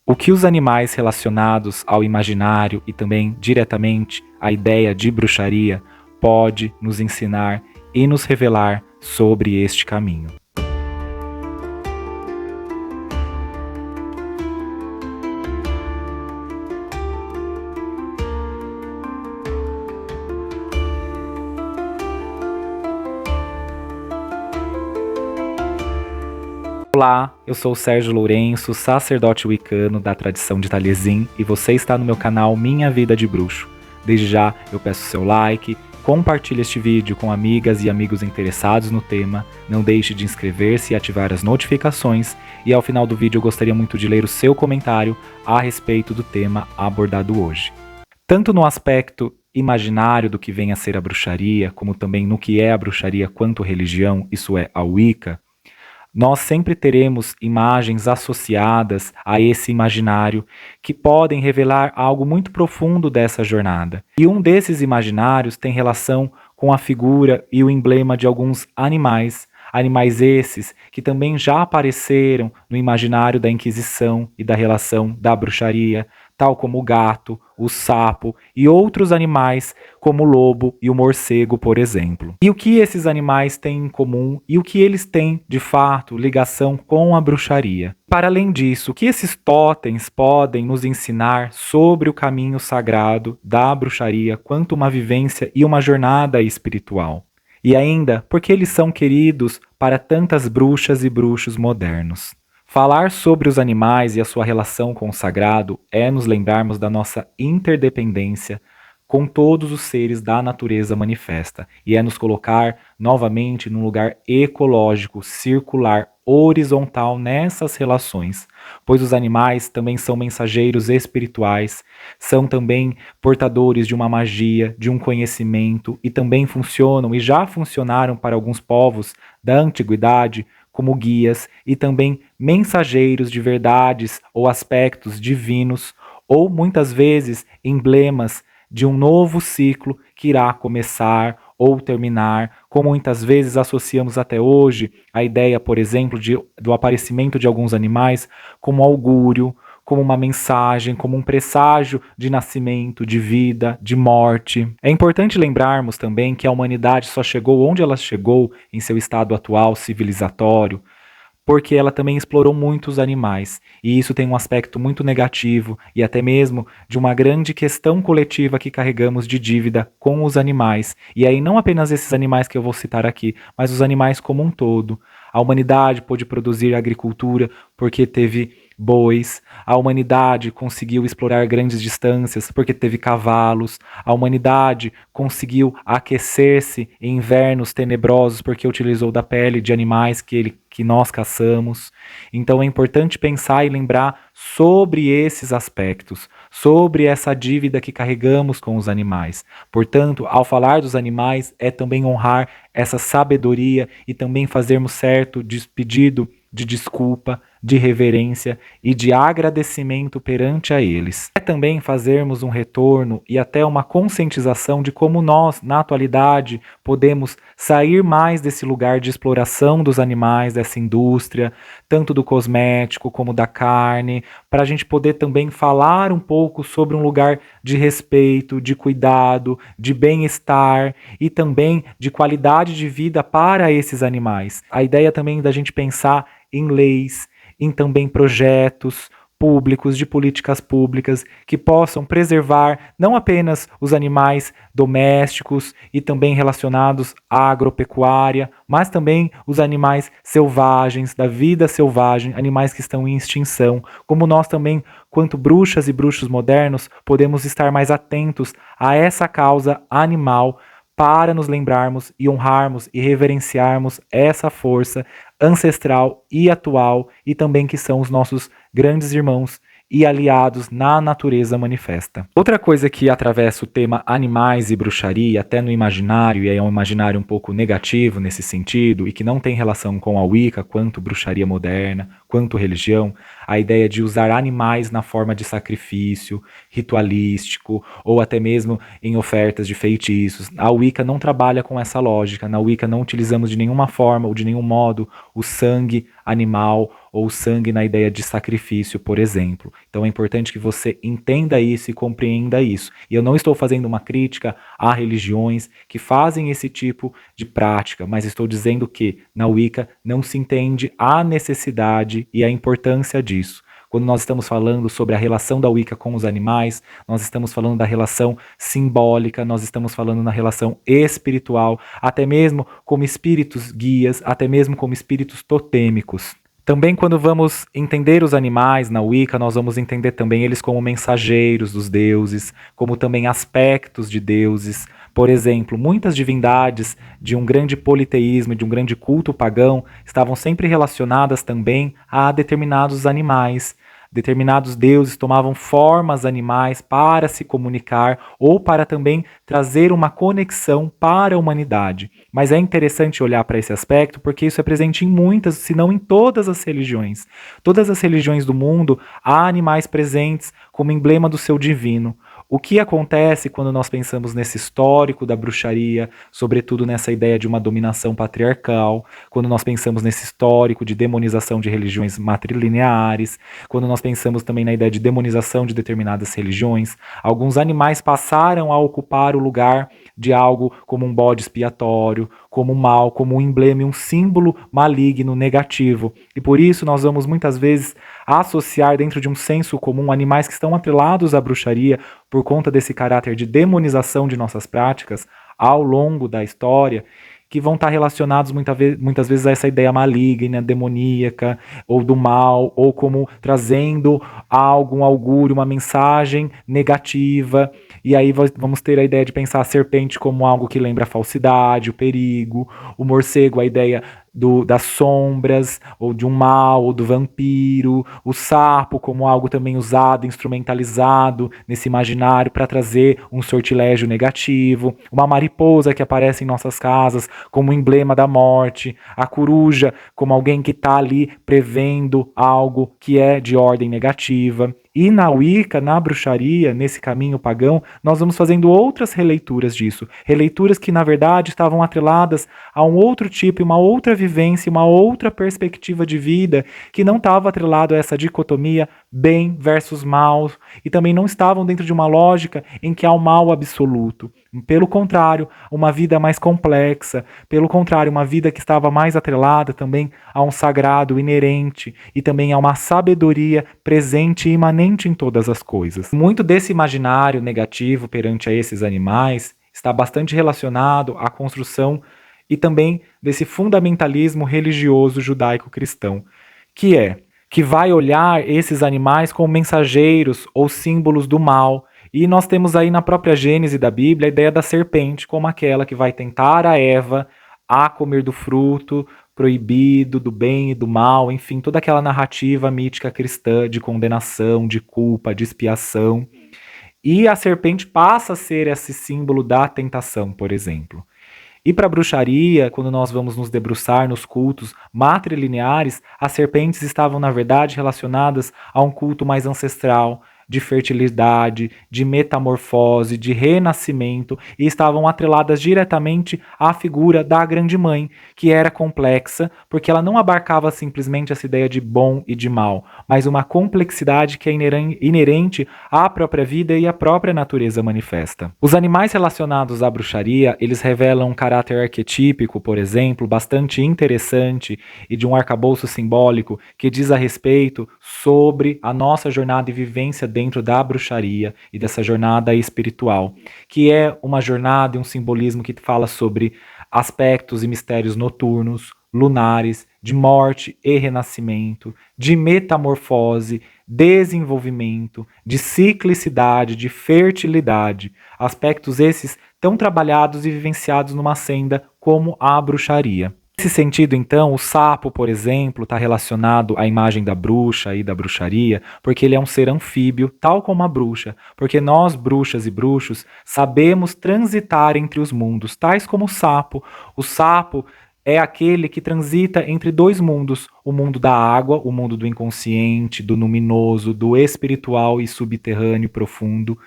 O que os animais relacionados ao imaginário e também diretamente à ideia de bruxaria pode nos ensinar e nos revelar sobre este caminho. Olá, eu sou o Sérgio Lourenço, sacerdote wicano da tradição de Taliesin, e você está no meu canal Minha Vida de Bruxo. Desde já eu peço seu like, compartilhe este vídeo com amigas e amigos interessados no tema, não deixe de inscrever-se e ativar as notificações, e ao final do vídeo eu gostaria muito de ler o seu comentário a respeito do tema abordado hoje. Tanto no aspecto imaginário do que vem a ser a bruxaria, como também no que é a bruxaria quanto religião, isso é, a Wicca, nós sempre teremos imagens associadas a esse imaginário que podem revelar algo muito profundo dessa jornada. E um desses imaginários tem relação com a figura e o emblema de alguns animais, animais esses que também já apareceram no imaginário da Inquisição e da relação da bruxaria, tal como o gato, o sapo e outros animais como o lobo e o morcego, por exemplo. E o que esses animais têm em comum e o que eles têm, de fato, ligação com a bruxaria? Para além disso, o que esses totens podem nos ensinar sobre o caminho sagrado da bruxaria quanto uma vivência e uma jornada espiritual? E ainda, por que eles são queridos para tantas bruxas e bruxos modernos? Falar sobre os animais e a sua relação com o sagrado é nos lembrarmos da nossa interdependência com todos os seres da natureza manifesta e é nos colocar novamente num lugar ecológico, circular, horizontal nessas relações, pois os animais também são mensageiros espirituais, são também portadores de uma magia, de um conhecimento e também funcionam e já funcionaram para alguns povos da antiguidade como guias e também mensageiros de verdades ou aspectos divinos, ou muitas vezes emblemas de um novo ciclo que irá começar ou terminar, como muitas vezes associamos até hoje a ideia, por exemplo, do aparecimento de alguns animais como augúrio, como uma mensagem, como um presságio de nascimento, de vida, de morte. É importante lembrarmos também que a humanidade só chegou onde ela chegou em seu estado atual civilizatório, porque ela também explorou muitos animais, e isso tem um aspecto muito negativo e até mesmo de uma grande questão coletiva que carregamos de dívida com os animais, e aí não apenas esses animais que eu vou citar aqui, mas os animais como um todo. A humanidade pôde produzir agricultura porque teve bois, a humanidade conseguiu explorar grandes distâncias porque teve cavalos, a humanidade conseguiu aquecer-se em invernos tenebrosos porque utilizou da pele de animais que nós caçamos. Então é importante pensar e lembrar sobre esses aspectos, sobre essa dívida que carregamos com os animais. Portanto, ao falar dos animais, é também honrar essa sabedoria e também fazermos certo pedido de desculpa, de reverência e de agradecimento perante a eles. É também fazermos um retorno e até uma conscientização de como nós, na atualidade, podemos sair mais desse lugar de exploração dos animais, dessa indústria, tanto do cosmético como da carne, para a gente poder também falar um pouco sobre um lugar de respeito, de cuidado, de bem-estar e também de qualidade de vida para esses animais. A ideia também da gente pensar em leis, em também projetos públicos, de políticas públicas que possam preservar não apenas os animais domésticos e também relacionados à agropecuária, mas também os animais selvagens, da vida selvagem, animais que estão em extinção, como nós também, quanto bruxas e bruxos modernos, podemos estar mais atentos a essa causa animal para nos lembrarmos e honrarmos e reverenciarmos essa força ancestral e atual e também que são os nossos grandes irmãos e aliados na natureza manifesta. Outra coisa que atravessa o tema animais e bruxaria, até no imaginário, e é um imaginário um pouco negativo nesse sentido, e que não tem relação com a Wicca, quanto bruxaria moderna, quanto religião, a ideia de usar animais na forma de sacrifício, ritualístico, ou até mesmo em ofertas de feitiços. A Wicca não trabalha com essa lógica, na Wicca não utilizamos de nenhuma forma ou de nenhum modo o sangue animal ou o sangue na ideia de sacrifício, por exemplo. Então é importante que você entenda isso e compreenda isso. E eu não estou fazendo uma crítica a religiões que fazem esse tipo de prática, mas estou dizendo que na Wicca não se entende a necessidade e a importância disso. Quando nós estamos falando sobre a relação da Wicca com os animais, nós estamos falando da relação simbólica, nós estamos falando na relação espiritual, até mesmo como espíritos guias, até mesmo como espíritos totêmicos. Também quando vamos entender os animais na Wicca, nós vamos entender também eles como mensageiros dos deuses, como também aspectos de deuses. Por exemplo, muitas divindades de um grande politeísmo, de um grande culto pagão, estavam sempre relacionadas também a determinados animais. Determinados deuses tomavam formas animais para se comunicar ou para também trazer uma conexão para a humanidade. Mas é interessante olhar para esse aspecto porque isso é presente em muitas, se não em todas as religiões. Todas as religiões do mundo há animais presentes como emblema do seu divino. O que acontece quando nós pensamos nesse histórico da bruxaria, sobretudo nessa ideia de uma dominação patriarcal, quando nós pensamos nesse histórico de demonização de religiões matrilineares, quando nós pensamos também na ideia de demonização de determinadas religiões, alguns animais passaram a ocupar o lugar de algo como um bode expiatório, como um mal, como um emblema e um símbolo maligno, negativo. E por isso nós vamos muitas vezes associar dentro de um senso comum animais que estão atrelados à bruxaria por conta desse caráter de demonização de nossas práticas ao longo da história, que vão estar relacionados muitas vezes a essa ideia maligna, demoníaca, ou do mal, ou como trazendo algo, um augúrio, uma mensagem negativa. E aí vamos ter a ideia de pensar a serpente como algo que lembra a falsidade, o perigo, o morcego, a ideia das sombras, ou de um mal, ou do vampiro, o sapo como algo também usado, instrumentalizado nesse imaginário para trazer um sortilégio negativo, uma mariposa que aparece em nossas casas como emblema da morte, a coruja como alguém que está ali prevendo algo que é de ordem negativa. E na Wicca, na bruxaria, nesse caminho pagão, nós vamos fazendo outras releituras disso. Releituras que, na verdade, estavam atreladas a um outro tipo, uma outra vivência, uma outra perspectiva de vida, que não estava atrelado a essa dicotomia bem versus mal, e também não estavam dentro de uma lógica em que há o mal absoluto. Pelo contrário, uma vida mais complexa, pelo contrário, uma vida que estava mais atrelada também a um sagrado inerente e também a uma sabedoria presente e imanente em todas as coisas. Muito desse imaginário negativo perante a esses animais está bastante relacionado à construção e também desse fundamentalismo religioso judaico-cristão, que vai olhar esses animais como mensageiros ou símbolos do mal. E nós temos aí na própria Gênese da Bíblia a ideia da serpente como aquela que vai tentar a Eva a comer do fruto proibido, do bem e do mal, enfim, toda aquela narrativa mítica cristã de condenação, de culpa, de expiação. E a serpente passa a ser esse símbolo da tentação, por exemplo. E para a bruxaria, quando nós vamos nos debruçar nos cultos matrilineares, as serpentes estavam, na verdade, relacionadas a um culto mais ancestral, de fertilidade, de metamorfose, de renascimento, e estavam atreladas diretamente à figura da Grande Mãe, que era complexa, porque ela não abarcava simplesmente essa ideia de bom e de mal, mas uma complexidade que é inerente à própria vida e à própria natureza manifesta. Os animais relacionados à bruxaria, eles revelam um caráter arquetípico, por exemplo, bastante interessante e de um arcabouço simbólico que diz a respeito sobre a nossa jornada e vivência dentro da bruxaria e dessa jornada espiritual, que é uma jornada e um simbolismo que fala sobre aspectos e mistérios noturnos, lunares, de morte e renascimento, de metamorfose, desenvolvimento, de ciclicidade, de fertilidade, aspectos esses tão trabalhados e vivenciados numa senda como a bruxaria. Nesse sentido, então, o sapo, por exemplo, está relacionado à imagem da bruxa e da bruxaria, porque ele é um ser anfíbio, tal como a bruxa, porque nós, bruxas e bruxos, sabemos transitar entre os mundos, tais como o sapo. O sapo é aquele que transita entre dois mundos, o mundo da água, o mundo do inconsciente, do luminoso, do espiritual e subterrâneo profundo,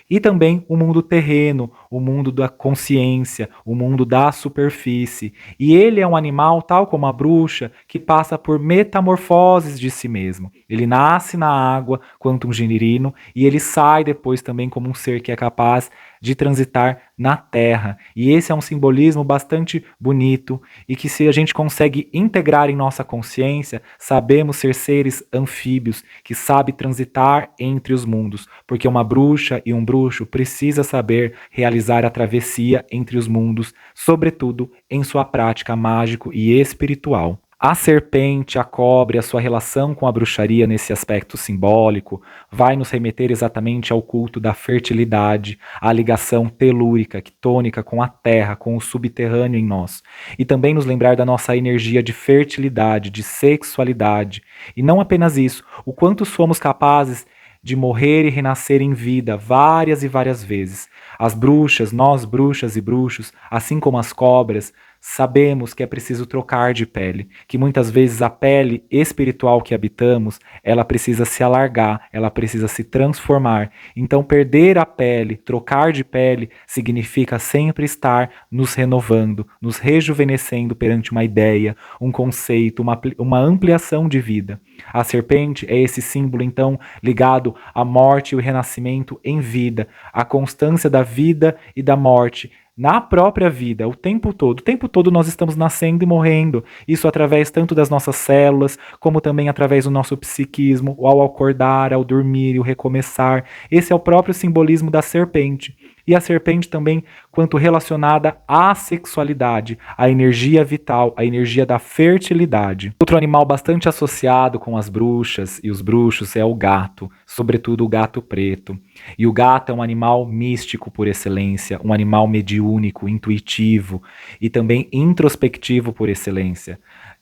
e também o mundo terreno, o mundo da consciência, o mundo da superfície. E ele é um animal, tal como a bruxa, que passa por metamorfoses de si mesmo. Ele nasce na água, quanto um girino, e ele sai depois também como um ser que é capaz de transitar na terra. E esse é um simbolismo bastante bonito e que, se a gente consegue integrar em nossa consciência, sabemos ser seres anfíbios que sabem transitar entre os mundos, porque uma bruxa e um bruxo precisa saber realizar a travessia entre os mundos, sobretudo em sua prática mágico e espiritual. A serpente, a cobra e a sua relação com a bruxaria nesse aspecto simbólico vai nos remeter exatamente ao culto da fertilidade, à ligação telúrica, quitônica com a terra, com o subterrâneo em nós. E também nos lembrar da nossa energia de fertilidade, de sexualidade. E não apenas isso, o quanto somos capazes de morrer e renascer em vida várias e várias vezes. As bruxas, nós bruxas e bruxos, assim como as cobras, sabemos que é preciso trocar de pele, que muitas vezes a pele espiritual que habitamos, ela precisa se alargar, ela precisa se transformar. Então perder a pele, trocar de pele, significa sempre estar nos renovando, nos rejuvenescendo perante uma ideia, um conceito, uma ampliação de vida. A serpente é esse símbolo, então, ligado à morte e o renascimento em vida, a constância da vida e da morte, na própria vida, o tempo todo. O tempo todo nós estamos nascendo e morrendo. Isso através tanto das nossas células, como também através do nosso psiquismo, ao acordar, ao dormir e o recomeçar. Esse é o próprio simbolismo da serpente. E a serpente também, quanto relacionada à sexualidade, à energia vital, à energia da fertilidade. Outro animal bastante associado com as bruxas e os bruxos é o gato, sobretudo o gato preto. E o gato é um animal místico por excelência, um animal mediúnico, intuitivo e também introspectivo por excelência.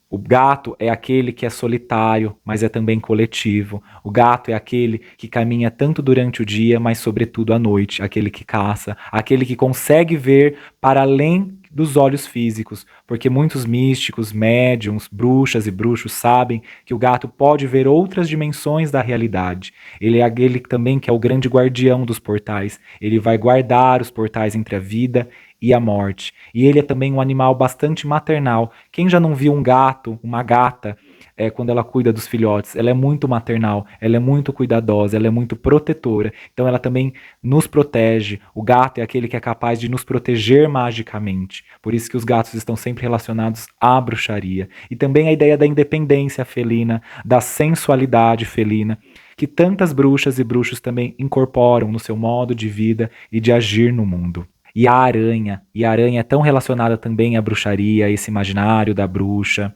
O gato é aquele que é solitário, mas é também coletivo. O gato é aquele que caminha tanto durante o dia, mas sobretudo à noite. Aquele que caça, aquele que consegue ver para além dos olhos físicos, porque muitos místicos, médiums, bruxas e bruxos sabem que o gato pode ver outras dimensões da realidade. Ele é aquele também que é o grande guardião dos portais. Ele vai guardar os portais entre a vida e a morte. E ele é também um animal bastante maternal. Quem já não viu um gato, uma gata, quando ela cuida dos filhotes? Ela é muito maternal, ela é muito cuidadosa, ela é muito protetora. Então ela também nos protege. O gato é aquele que é capaz de nos proteger magicamente. Por isso que os gatos estão sempre relacionados à bruxaria. E também a ideia da independência felina, da sensualidade felina, que tantas bruxas e bruxos também incorporam no seu modo de vida e de agir no mundo. E a aranha é tão relacionada também à bruxaria, a esse imaginário da bruxa.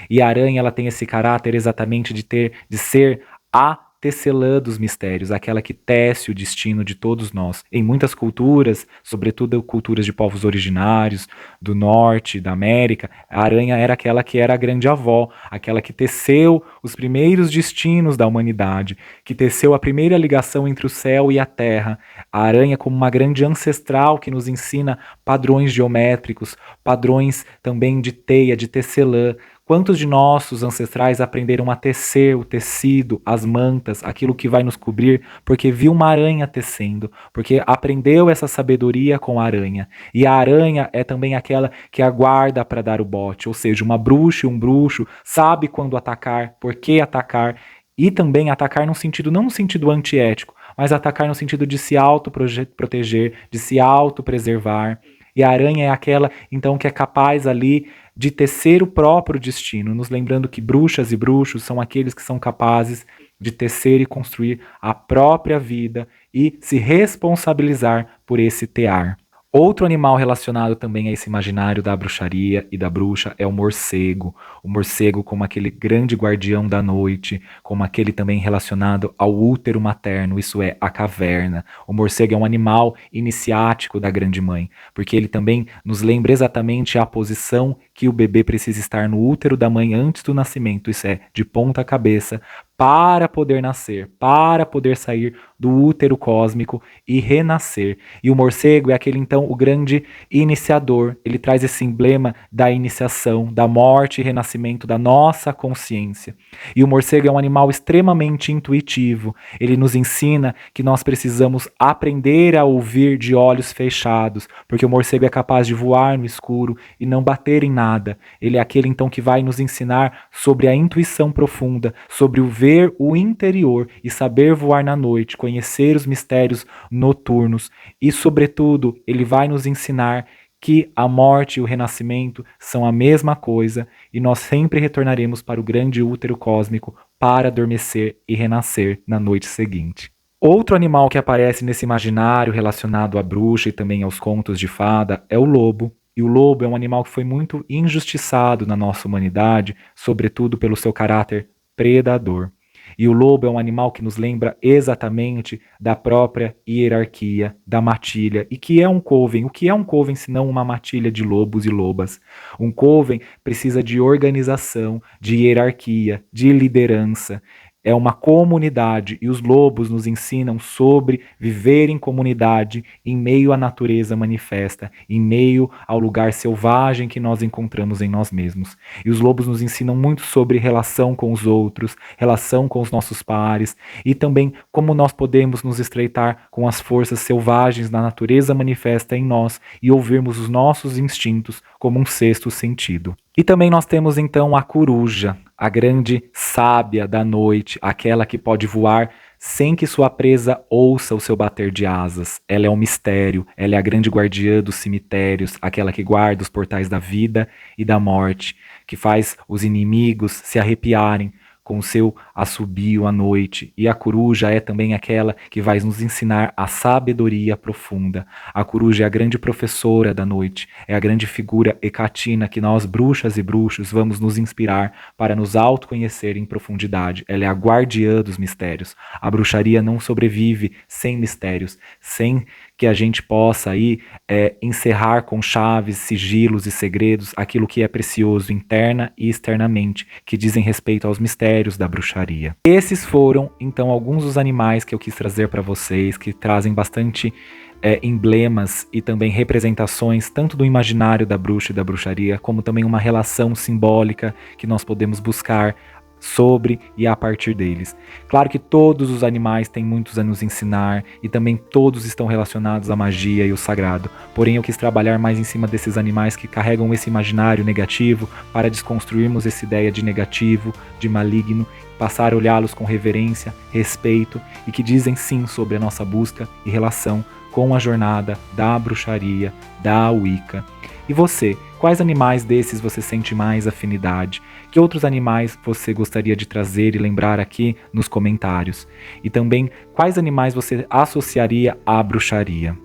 E a aranha, ela tem esse caráter exatamente de ser a tecelã dos mistérios, aquela que tece o destino de todos nós. Em muitas culturas, sobretudo culturas de povos originários, do norte, da América, a aranha era aquela que era a grande avó, aquela que teceu os primeiros destinos da humanidade, que teceu a primeira ligação entre o céu e a terra. A aranha como uma grande ancestral que nos ensina padrões geométricos, padrões também de teia, de tecelã. Quantos de nossos ancestrais aprenderam a tecer o tecido, as mantas, aquilo que vai nos cobrir, porque viu uma aranha tecendo, porque aprendeu essa sabedoria com a aranha. E a aranha é também aquela que aguarda para dar o bote, ou seja, uma bruxa e um bruxo sabe quando atacar, por que atacar, e também atacar no sentido, não no sentido antiético, mas atacar no sentido de se autoproteger, de se autopreservar. E a aranha é aquela, então, que é capaz ali de tecer o próprio destino, nos lembrando que bruxas e bruxos são aqueles que são capazes de tecer e construir a própria vida e se responsabilizar por esse tear. Outro animal relacionado também a esse imaginário da bruxaria e da bruxa é o morcego. O morcego como aquele grande guardião da noite, como aquele também relacionado ao útero materno, isso é, a caverna. O morcego é um animal iniciático da grande mãe, porque ele também nos lembra exatamente a posição que o bebê precisa estar no útero da mãe antes do nascimento, isso é, de ponta cabeça, para poder nascer, para poder sair do útero cósmico e renascer. E o morcego é aquele então o grande iniciador, ele traz esse emblema da iniciação, da morte e renascimento da nossa consciência. E o morcego é um animal extremamente intuitivo, ele nos ensina que nós precisamos aprender a ouvir de olhos fechados, porque o morcego é capaz de voar no escuro e não bater em nada. Ele é aquele então que vai nos ensinar sobre a intuição profunda, sobre o ver o interior e saber voar na noite, conhecer os mistérios noturnos e, sobretudo, ele vai nos ensinar que a morte e o renascimento são a mesma coisa e nós sempre retornaremos para o grande útero cósmico para adormecer e renascer na noite seguinte. Outro animal que aparece nesse imaginário relacionado à bruxa e também aos contos de fada é o lobo. E o lobo é um animal que foi muito injustiçado na nossa humanidade, sobretudo pelo seu caráter predador. E o lobo é um animal que nos lembra exatamente da própria hierarquia, da matilha. E que é um coven? O que é um coven se não uma matilha de lobos e lobas? Um coven precisa de organização, de hierarquia, de liderança. É uma comunidade e os lobos nos ensinam sobre viver em comunidade em meio à natureza manifesta, em meio ao lugar selvagem que nós encontramos em nós mesmos. E os lobos nos ensinam muito sobre relação com os outros, relação com os nossos pares e também como nós podemos nos estreitar com as forças selvagens da natureza manifesta em nós e ouvirmos os nossos instintos como um sexto sentido. E também nós temos então a coruja, a grande sábia da noite, aquela que pode voar sem que sua presa ouça o seu bater de asas. Ela é um mistério, ela é a grande guardiã dos cemitérios, aquela que guarda os portais da vida e da morte, que faz os inimigos se arrepiarem com o seu assobio à noite. E a coruja é também aquela que vai nos ensinar a sabedoria profunda. A coruja é a grande professora da noite, é a grande figura hecatina que nós, bruxas e bruxos, vamos nos inspirar para nos autoconhecer em profundidade. Ela é a guardiã dos mistérios. A bruxaria não sobrevive sem mistérios, sem que a gente possa aí encerrar com chaves, sigilos e segredos aquilo que é precioso interna e externamente, que dizem respeito aos mistérios da bruxaria. Esses foram, então, alguns dos animais que eu quis trazer para vocês, que trazem bastante emblemas e também representações tanto do imaginário da bruxa e da bruxaria, como também uma relação simbólica que nós podemos buscar sobre e a partir deles. Claro que todos os animais têm muitos a nos ensinar e também todos estão relacionados à magia e ao sagrado. Porém, eu quis trabalhar mais em cima desses animais que carregam esse imaginário negativo para desconstruirmos essa ideia de negativo, de maligno, passar a olhá-los com reverência, respeito e que dizem sim sobre a nossa busca e relação com a jornada da bruxaria, da Wicca. E você, quais animais desses você sente mais afinidade? Que outros animais você gostaria de trazer e lembrar aqui nos comentários? E também, quais animais você associaria à bruxaria?